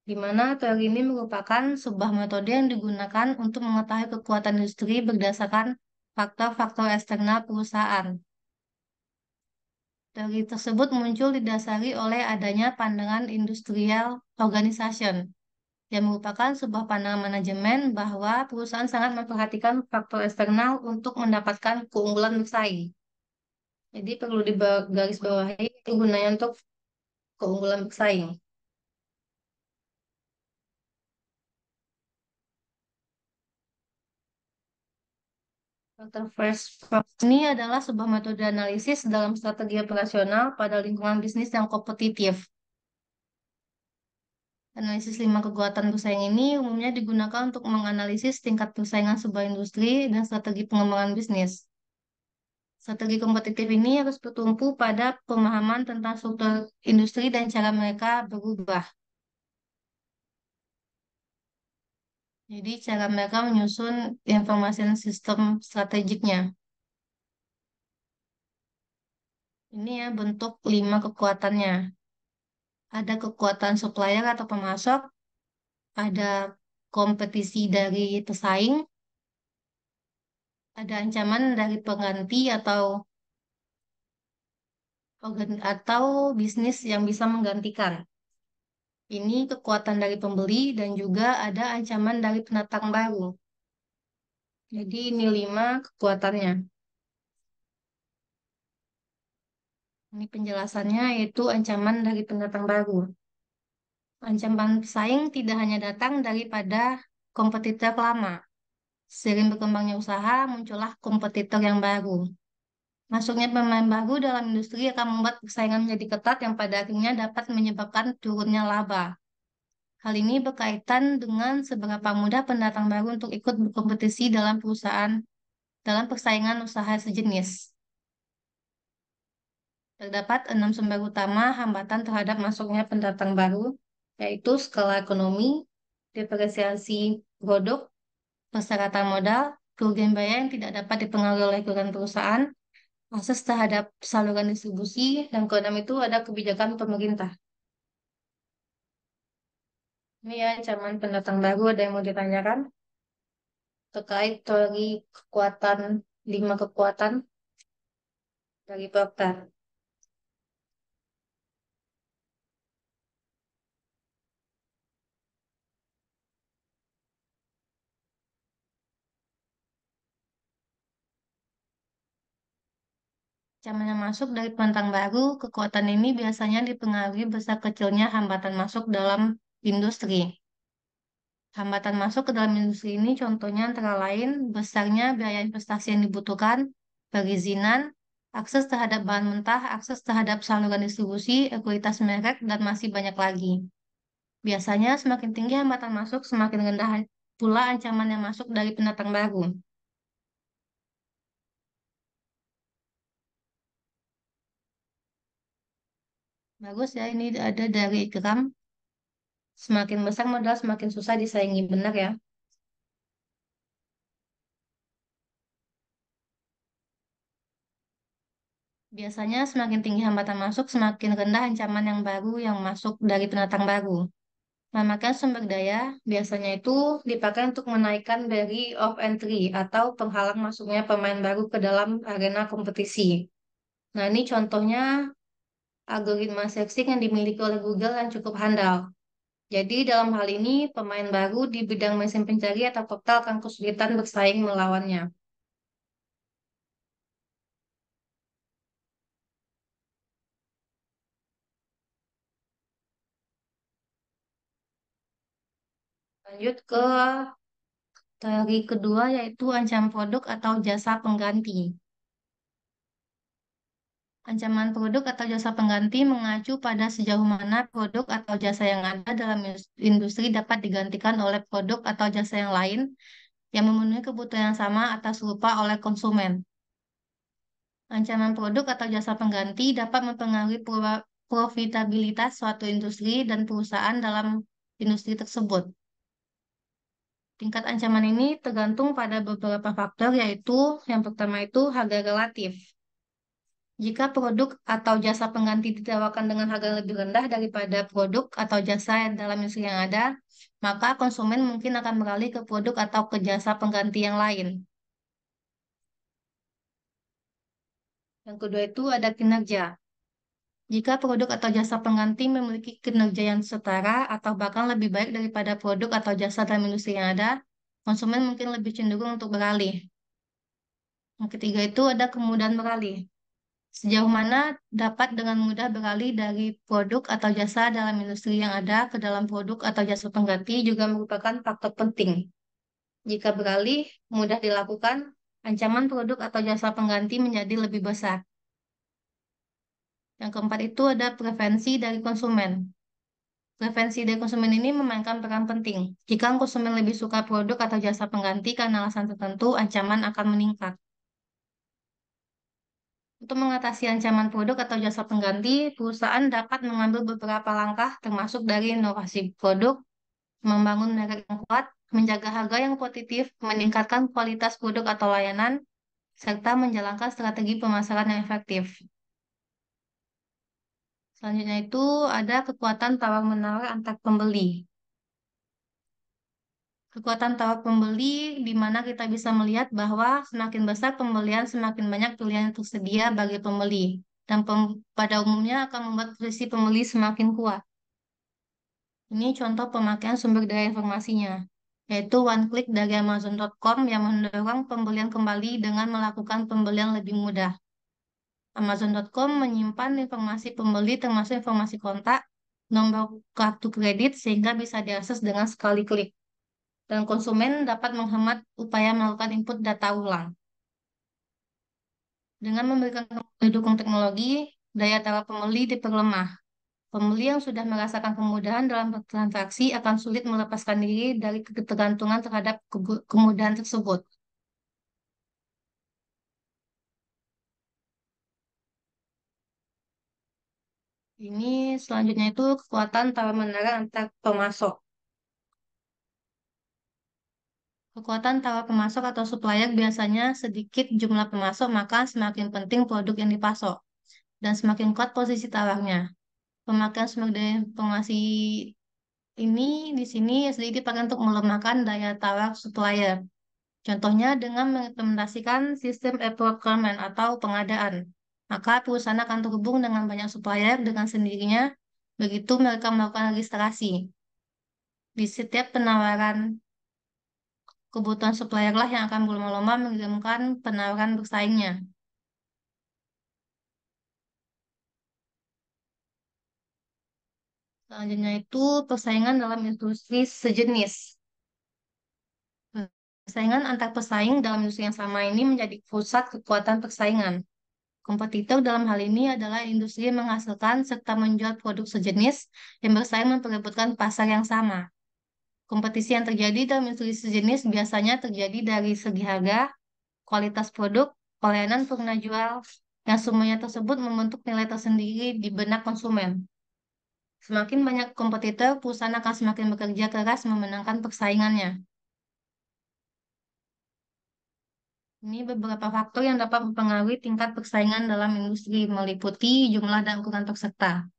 di mana teori ini merupakan sebuah metode yang digunakan untuk mengetahui kekuatan industri berdasarkan faktor-faktor eksternal perusahaan. Teori tersebut muncul didasari oleh adanya pandangan industrial organization, yang merupakan sebuah pandangan manajemen bahwa perusahaan sangat memperhatikan faktor eksternal untuk mendapatkan keunggulan bersaing. Jadi perlu digarisbawahi itu gunanya untuk keunggulan bersaing. Factor First First ini adalah sebuah metode analisis dalam strategi operasional pada lingkungan bisnis yang kompetitif. Analisis 5 kekuatan bersaing ini umumnya digunakan untuk menganalisis tingkat persaingan sebuah industri dan strategi pengembangan bisnis. Strategi kompetitif ini harus bertumpu pada pemahaman tentang struktur industri dan cara mereka berubah. Jadi cara mereka menyusun informasi sistem strategiknya. Ini ya bentuk 5 kekuatannya. Ada kekuatan supplier atau pemasok, ada kompetisi dari pesaing, ada ancaman dari pengganti atau bisnis yang bisa menggantikan. Ini kekuatan dari pembeli dan juga ada ancaman dari pendatang baru. Jadi ini 5 kekuatannya. Ini penjelasannya yaitu ancaman dari pendatang baru. Ancaman pesaing tidak hanya datang daripada kompetitor lama. Seiring berkembangnya usaha, muncullah kompetitor yang baru. Masuknya pemain baru dalam industri akan membuat persaingan menjadi ketat yang pada akhirnya dapat menyebabkan turunnya laba. Hal ini berkaitan dengan seberapa mudah pendatang baru untuk ikut berkompetisi dalam perusahaan dalam persaingan usaha sejenis. Terdapat 6 sumber utama hambatan terhadap masuknya pendatang baru, yaitu skala ekonomi, depresiasi produk, persyaratan modal, kerugian biaya yang tidak dapat dipengaruhi oleh kerugian perusahaan, akses terhadap saluran distribusi, dan keenam itu ada kebijakan pemerintah. Ini ya ancaman pendatang baru, ada yang mau ditanyakan terkait teori kekuatan, 5 kekuatan dari Proctor. Ancaman yang masuk dari penantang baru, kekuatan ini biasanya dipengaruhi besar kecilnya hambatan masuk dalam industri. Hambatan masuk ke dalam industri ini contohnya antara lain besarnya biaya investasi yang dibutuhkan, perizinan, akses terhadap bahan mentah, akses terhadap saluran distribusi, ekuitas merek, dan masih banyak lagi. Biasanya semakin tinggi hambatan masuk, semakin rendah pula ancaman yang masuk dari pendatang baru. Bagus ya, ini ada dari Ikram. Semakin besar modal, semakin susah disaingi. Benar ya? Biasanya semakin tinggi hambatan masuk, semakin rendah ancaman yang baru yang masuk dari pendatang baru. Memakan sumber daya biasanya itu dipakai untuk menaikkan barrier of entry atau penghalang masuknya pemain baru ke dalam arena kompetisi. Nah, ini contohnya algoritma searching yang dimiliki oleh Google yang cukup handal. Jadi dalam hal ini pemain baru di bidang mesin pencari atau portal akan kesulitan bersaing melawannya. Lanjut ke teori kedua yaitu ancaman produk atau jasa pengganti. Ancaman produk atau jasa pengganti mengacu pada sejauh mana produk atau jasa yang ada dalam industri dapat digantikan oleh produk atau jasa yang lain yang memenuhi kebutuhan yang sama atau serupa oleh konsumen. Ancaman produk atau jasa pengganti dapat mempengaruhi profitabilitas suatu industri dan perusahaan dalam industri tersebut. Tingkat ancaman ini tergantung pada beberapa faktor, yaitu yang pertama itu harga relatif. Jika produk atau jasa pengganti ditawarkan dengan harga lebih rendah daripada produk atau jasa dalam industri yang ada, maka konsumen mungkin akan beralih ke produk atau ke jasa pengganti yang lain. Yang kedua itu ada kinerja. Jika produk atau jasa pengganti memiliki kinerja yang setara atau bahkan lebih baik daripada produk atau jasa dalam industri yang ada, konsumen mungkin lebih cenderung untuk beralih. Yang ketiga itu ada kemudahan beralih. Sejauh mana dapat dengan mudah beralih dari produk atau jasa dalam industri yang ada ke dalam produk atau jasa pengganti juga merupakan faktor penting. Jika beralih mudah dilakukan, ancaman produk atau jasa pengganti menjadi lebih besar. Yang keempat itu ada preferensi dari konsumen. Preferensi dari konsumen ini memainkan peran penting. Jika konsumen lebih suka produk atau jasa pengganti karena alasan tertentu, ancaman akan meningkat. Untuk mengatasi ancaman produk atau jasa pengganti, perusahaan dapat mengambil beberapa langkah termasuk dari inovasi produk, membangun merek yang kuat, menjaga harga yang kompetitif, meningkatkan kualitas produk atau layanan, serta menjalankan strategi pemasaran yang efektif. Selanjutnya itu ada kekuatan tawar-menawar antar pembeli. Kekuatan tawar pembeli di mana kita bisa melihat bahwa semakin besar pembelian, semakin banyak pilihan yang tersedia bagi pembeli. Dan pada umumnya akan membuat posisi pembeli semakin kuat. Ini contoh pemakaian sumber daya informasinya, yaitu one click dari Amazon.com yang mendorong pembelian kembali dengan melakukan pembelian lebih mudah. Amazon.com menyimpan informasi pembeli termasuk informasi kontak, nomor kartu kredit sehingga bisa diakses dengan sekali klik. Dan konsumen dapat menghemat upaya melakukan input data ulang. Dengan memberikan dukung teknologi, daya tawar pembeli diperlemah. Pembeli yang sudah merasakan kemudahan dalam bertransaksi akan sulit melepaskan diri dari ketergantungan terhadap kemudahan tersebut. Ini selanjutnya itu kekuatan tawar-menawar antar pemasok. Kekuatan tawar pemasok atau supplier biasanya sedikit jumlah pemasok, maka semakin penting produk yang dipasok dan semakin kuat posisi tawarnya. Pemakaian sumber daya informasi ini di sini sedikit dipakai untuk melemahkan daya tawar supplier. Contohnya dengan mengimplementasikan sistem e-procurement atau pengadaan. Maka perusahaan akan terhubung dengan banyak supplier dengan sendirinya, begitu mereka melakukan registrasi. Di setiap penawaran, kebutuhan supplier lah yang akan berlomba-lomba mengirimkan penawaran bersaingnya. Selanjutnya itu persaingan dalam industri sejenis. Persaingan antar pesaing dalam industri yang sama ini menjadi pusat kekuatan persaingan. Kompetitor dalam hal ini adalah industri yang menghasilkan serta menjual produk sejenis yang bersaing memperebutkan pasar yang sama. Kompetisi yang terjadi dalam industri sejenis biasanya terjadi dari segi harga, kualitas produk, pelayanan pengguna jual, yang semuanya tersebut membentuk nilai tersendiri di benak konsumen. Semakin banyak kompetitor, perusahaan akan semakin bekerja keras memenangkan persaingannya. Ini beberapa faktor yang dapat mempengaruhi tingkat persaingan dalam industri, meliputi jumlah dan ukuran peserta.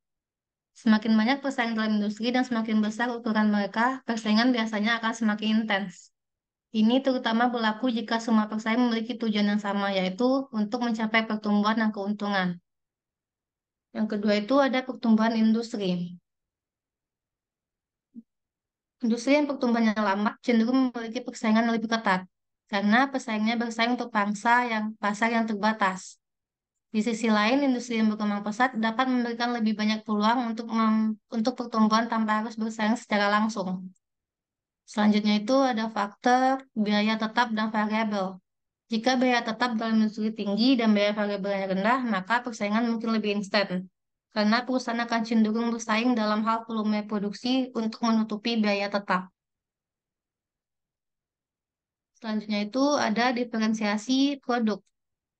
Semakin banyak pesaing dalam industri dan semakin besar ukuran mereka, persaingan biasanya akan semakin intens. Ini terutama berlaku jika semua pesaing memiliki tujuan yang sama, yaitu untuk mencapai pertumbuhan dan keuntungan. Yang kedua itu ada pertumbuhan industri. Industri yang pertumbuhannya lambat cenderung memiliki persaingan yang lebih ketat, karena pesaingnya bersaing untuk pasar yang terbatas. Di sisi lain, industri yang berkembang pesat dapat memberikan lebih banyak peluang untuk pertumbuhan tanpa harus bersaing secara langsung. Selanjutnya itu ada faktor biaya tetap dan variabel. Jika biaya tetap dalam industri tinggi dan biaya variabelnya rendah, maka persaingan mungkin lebih instan. Karena perusahaan akan cenderung bersaing dalam hal volume produksi untuk menutupi biaya tetap. Selanjutnya itu ada diferensiasi produk.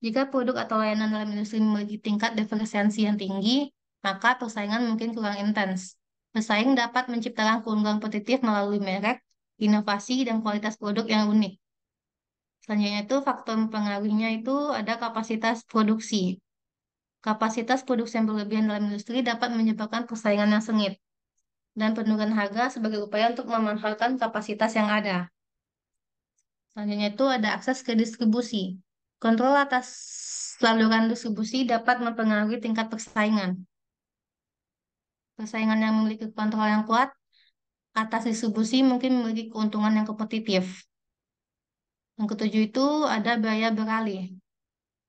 Jika produk atau layanan dalam industri memiliki tingkat diferensiasi yang tinggi, maka persaingan mungkin kurang intens. Pesaing dapat menciptakan keunggulan kompetitif melalui merek, inovasi, dan kualitas produk yang unik. Selanjutnya itu faktor mempengaruhinya itu ada kapasitas produksi. Kapasitas produksi yang berlebihan dalam industri dapat menyebabkan persaingan yang sengit dan penurunan harga sebagai upaya untuk memanfaatkan kapasitas yang ada. Selanjutnya itu ada akses ke distribusi. Kontrol atas saluran distribusi dapat mempengaruhi tingkat persaingan. Persaingan yang memiliki kontrol yang kuat atas distribusi mungkin memiliki keuntungan yang kompetitif. Yang ketujuh itu ada biaya beralih.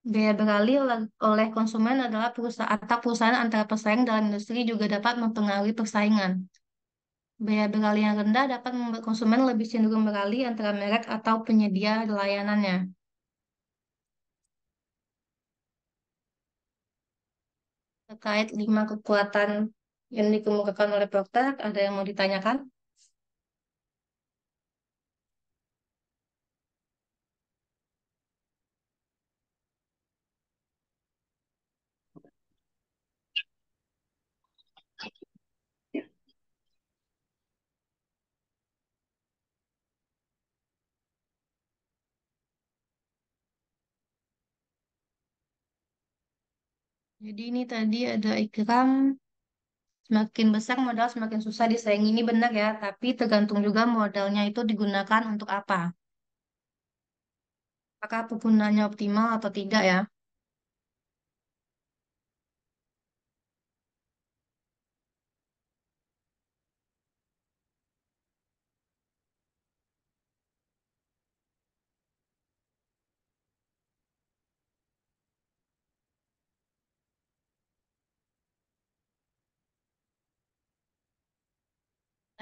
Biaya beralih oleh konsumen adalah perusahaan atau perusahaan antara pesaing dalam industri juga dapat mempengaruhi persaingan. Biaya beralih yang rendah dapat membuat konsumen lebih cenderung beralih antara merek atau penyedia layanannya. Terkait 5 kekuatan yang dikemukakan oleh Procter, ada yang mau ditanyakan? Jadi ini tadi ada ikram, semakin besar modal semakin susah disaingi. Ini benar ya, tapi tergantung juga modalnya itu digunakan untuk apa. Apakah penggunaannya optimal atau tidak ya?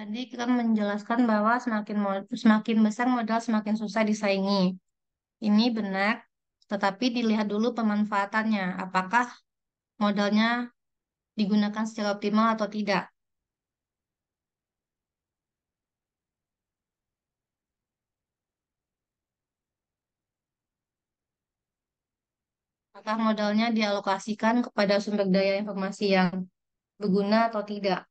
Tadi kita menjelaskan bahwa semakin besar modal semakin susah disaingi. Ini benar, tetapi dilihat dulu pemanfaatannya. Apakah modalnya digunakan secara optimal atau tidak? Apakah modalnya dialokasikan kepada sumber daya informasi yang berguna atau tidak?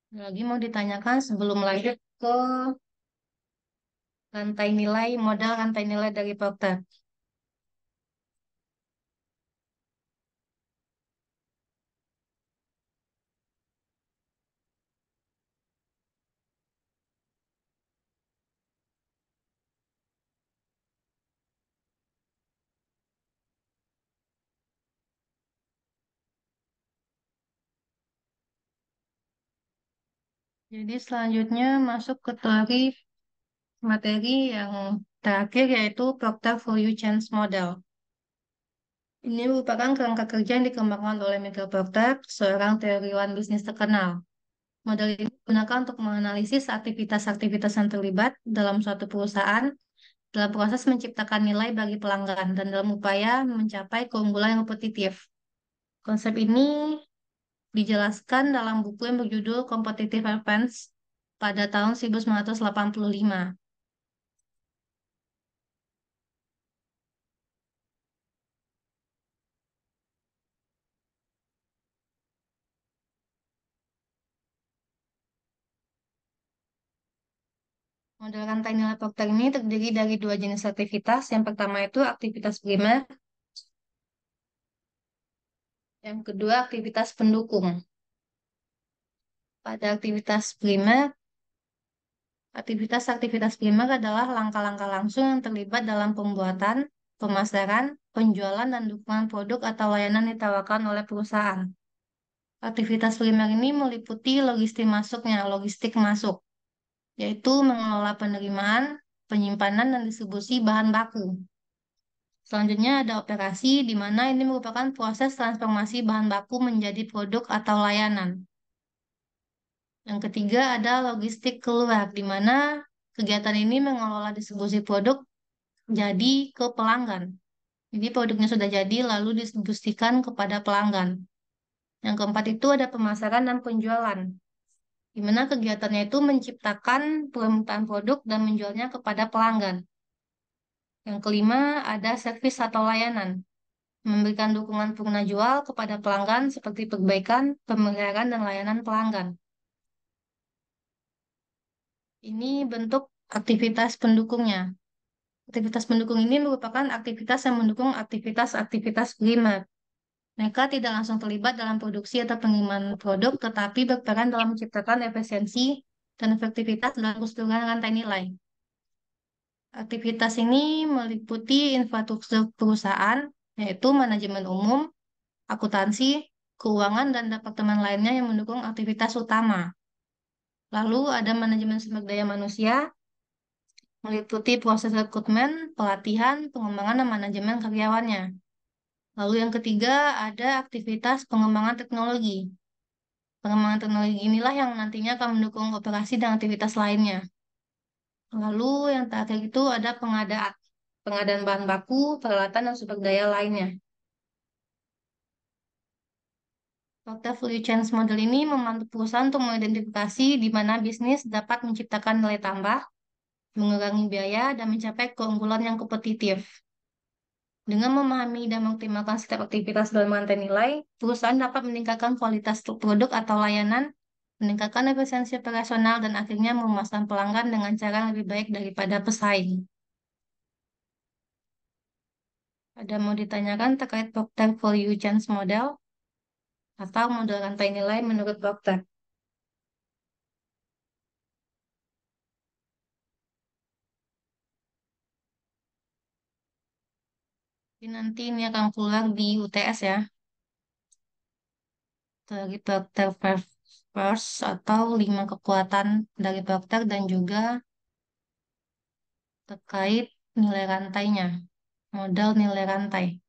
Lagi mau ditanyakan sebelum lanjut ke modal rantai nilai dari Procter. Jadi selanjutnya masuk ke teori materi yang terakhir yaitu Procter for You Change Model. Ini merupakan kerangka kerja yang dikembangkan oleh Michael Porter, seorang teoriwan bisnis terkenal. Model ini digunakan untuk menganalisis aktivitas-aktivitas yang terlibat dalam suatu perusahaan dalam proses menciptakan nilai bagi pelanggan dan dalam upaya mencapai keunggulan yang kompetitif. Konsep ini dijelaskan dalam buku yang berjudul Competitive Advance pada tahun 1985. Model rantai nilai Procter ini terdiri dari 2 jenis aktivitas. Yang pertama itu aktivitas primer, yang kedua aktivitas pendukung. Pada aktivitas primer adalah langkah-langkah langsung yang terlibat dalam pembuatan, pemasaran, penjualan, dan dukungan produk atau layanan yang ditawarkan oleh perusahaan. Aktivitas primer ini meliputi logistik masuk, yaitu mengelola penerimaan, penyimpanan, dan distribusi bahan baku. Selanjutnya ada operasi, di mana ini merupakan proses transformasi bahan baku menjadi produk atau layanan. Yang ketiga ada logistik keluar, di mana kegiatan ini mengelola distribusi produk jadi ke pelanggan. Jadi produknya sudah jadi lalu distribusikan kepada pelanggan. Yang keempat itu ada pemasaran dan penjualan, di mana kegiatannya itu menciptakan permintaan produk dan menjualnya kepada pelanggan. Yang kelima, ada servis atau layanan. Memberikan dukungan pengguna jual kepada pelanggan seperti perbaikan, pemeliharaan, dan layanan pelanggan. Ini bentuk aktivitas pendukungnya. Aktivitas pendukung ini merupakan aktivitas yang mendukung aktivitas-aktivitas primer. Mereka tidak langsung terlibat dalam produksi atau pengiriman produk, tetapi berperan dalam menciptakan efisiensi dan efektivitas dalam keseluruhan rantai nilai. Aktivitas ini meliputi infrastruktur perusahaan, yaitu manajemen umum, akuntansi, keuangan, dan departemen lainnya yang mendukung aktivitas utama. Lalu ada manajemen sumber daya manusia, meliputi proses rekrutmen, pelatihan, pengembangan, dan manajemen karyawannya. Lalu yang ketiga ada aktivitas pengembangan teknologi. Pengembangan teknologi inilah yang nantinya akan mendukung operasi dan aktivitas lainnya. Lalu yang terakhir itu ada pengadaan. Pengadaan bahan baku, peralatan, dan sumber daya lainnya. Faktor value chain model ini membantu perusahaan untuk mengidentifikasi di mana bisnis dapat menciptakan nilai tambah, mengurangi biaya, dan mencapai keunggulan yang kompetitif. Dengan memahami dan mengoptimalkan setiap aktivitas dalam rantai nilai, perusahaan dapat meningkatkan kualitas produk atau layanan, meningkatkan efisiensi operasional, dan akhirnya memuaskan pelanggan dengan cara yang lebih baik daripada pesaing. Ada mau ditanyakan terkait Procter Value Chain Model atau model rantai nilai menurut Procter? Jadi nanti ini akan keluar di UTS ya, dari Procter First atau 5 kekuatan dari Procter dan juga terkait nilai rantainya, model nilai rantai.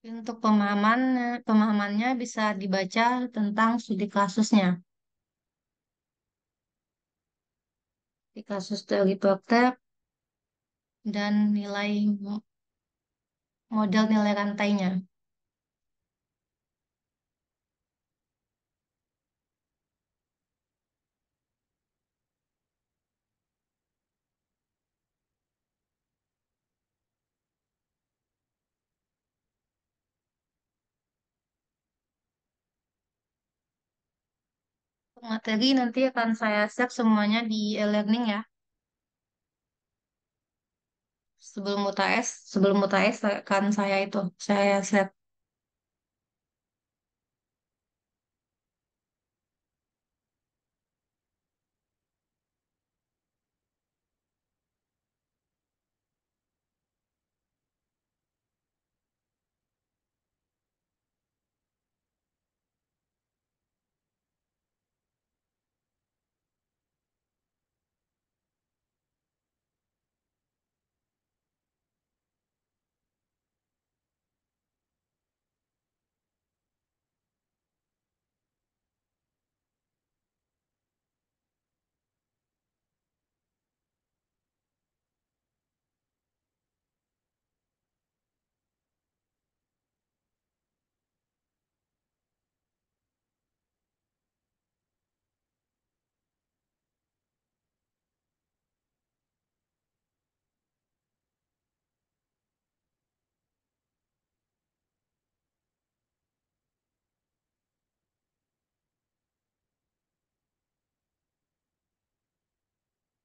Untuk pemahamannya bisa dibaca tentang studi kasusnya. Di kasus dari Procter dan model nilai rantainya. Materi nanti akan saya share semuanya di e-learning ya. Sebelum UTS akan saya share.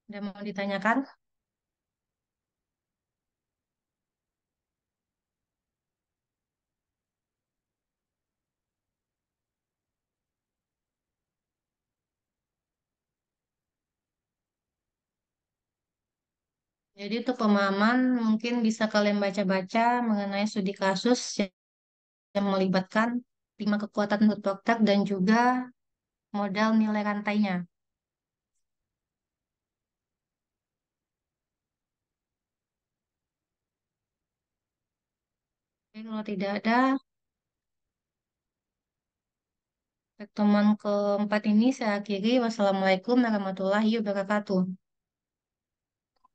Ada mau ditanyakan? Jadi untuk pemahaman mungkin bisa kalian baca-baca mengenai studi kasus yang melibatkan 5 kekuatan berpraktek dan juga model nilai rantainya. Oke, kalau tidak ada, pertemuan keempat ini saya akhiri. Wassalamualaikum warahmatullahi wabarakatuh.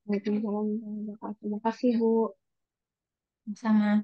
Waalaikumsalam warahmatullahi wabarakatuh. Terima kasih, Bu. Sama.